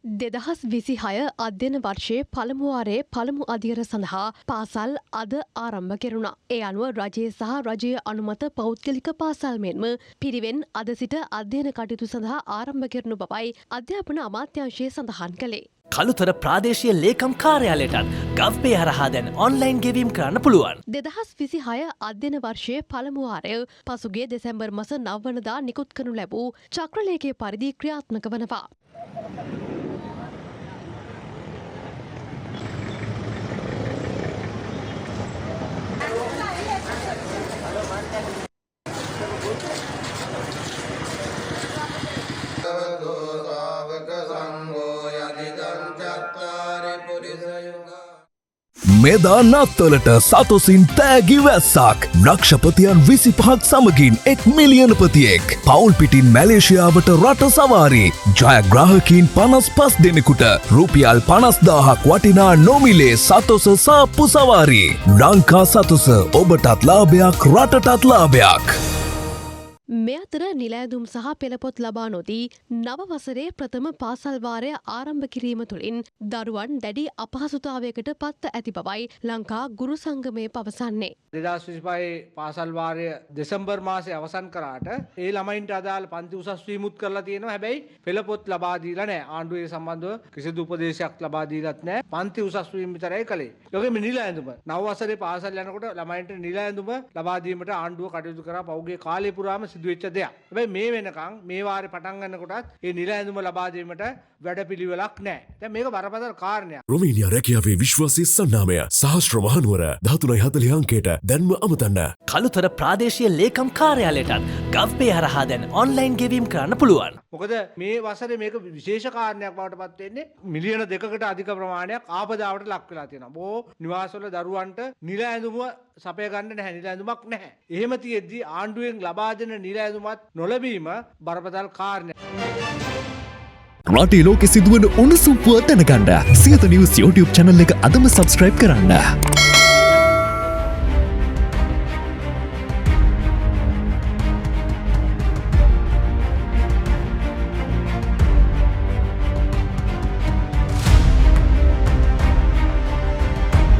2026 අධ්‍යයන වර්ෂයේ පළමු වාරයේ පළමු අදියර සඳහා පාසල් අද ආරම්භ කෙරුණා. ඒ අනුව රජයේ සහ රජයේ අනුමත පෞද්ගලික පාසල් මෙන්ම පිරිවෙන් අද සිට අධ්‍යයන කටයුතු සඳහා ආරම්භ කෙරුණු බවයි අධ්‍යාපන අමාත්‍යාංශය සඳහන් කළේ. කළුතර ප්‍රාදේශීය ලේකම් කාර්යාලයටත් GovPay හරහා දැන් ඔන්ලයින් ගෙවීම් කරන්න පුළුවන්. 2026 අධ්‍යයන වර්ෂයේ පළමු වාරය පසුගිය දෙසැම්බර් මාස 9 වනදා නිකුත් කරනු ලැබූ චක්‍රලේඛය පරිදි ක්‍රියාත්මක වනවා. මෙදා නත්තලට සතුසින් තෑගි වැස්සක් රක්ෂපතියන් 25ක් සමගින් 1 මිලියනපතියෙක් පවුල් පිටින් මැලේසියාවට රට සවාරි ජයග්‍රාහකීන් 55 දෙනෙකුට රුපියල් 50,000ක් වටිනා නොමිලේ සතොස සාප්පු සවාරි ලංකා සතොස ඔබටත් ලාභයක් රටටත් ලාභයක්. මේ අතර නිල ඇඳුම් සහ පෙළපොත් ලබා නොදී නව වසරේ ප්‍රථම පාසල් වාරය ආරම්භ කිරීම තුළින් දරුවන් දැඩි අපහසුතාවයකට පත්ව ඇති බවයි ලංකා ගුරු සංගමය පවසන්නේ. 2025 පාසල් වාරය දෙසැම්බර් මාසයේ අවසන් කරාට ඒ ළමයින්ට අදාළ පන්ති උසස් වීමුත් කරලා තියෙනවා. හැබැයි පෙළපොත් ලබා දීලා නැහැ. ආණ්ඩුවේ සම්බන්ධව කිසිදු උපදේශයක් ලබා දීලත් නැහැ. පන්ති උසස් වීම විතරයි කළේ. ඒකෙම නිල ඇඳුම නව වසරේ පාසල් යනකොට ළමයින්ට නිල ඇඳුම ලබා දීමට ආණ්ඩුව කටයුතු කරා පෞගේ කාලය පුරාම සිදුවෙච්ච දෙයක්. හැබැයි මේ වෙනකන් මේ වාරේ පටන් ගන්නකොටත් මේ නිල ඇඳුම ලබා දීමට වැඩපිළිවෙලක් නැහැ. දැන් මේක බරපතල කාරණයක්. රොමේනියා රැකියාවේ විශ්වාසී සන්නාමය සහස්ත්‍ර මහනුවර 1340 අංකයට දැන්ම අමතන්න. කළුතර ප්‍රාදේශීය ලේකම් කාර්යාලයටත් GovPay හරහා දැන් ඔන්ලයින් ගෙවීම් කරන්න පුළුවන්. මොකද මේ වසරේ මේක විශේෂ කාරණයක් බවට පත් වෙන්නේ මිලියන 2කට අධික ප්‍රමාණයක් ආපදාවට ලක් වෙලා තියෙනවා. බොහෝ නිවාසවල දරුවන්ට නිල ඇඳුම සපය ගන්න නැහැ. නිල ඇඳුමක් නැහැ. එහෙම තියෙද්දි ආණ්ඩුවෙන් ලබා දෙන නිල ඇඳුමත් නොලැබීම බරපතල කාරණයක්. රටේ ලෝකෙ සිදුවන උණුසුම් පුවත් දැනගන්න සියත නිවුස් YouTube channel එක අදම subscribe කරන්න.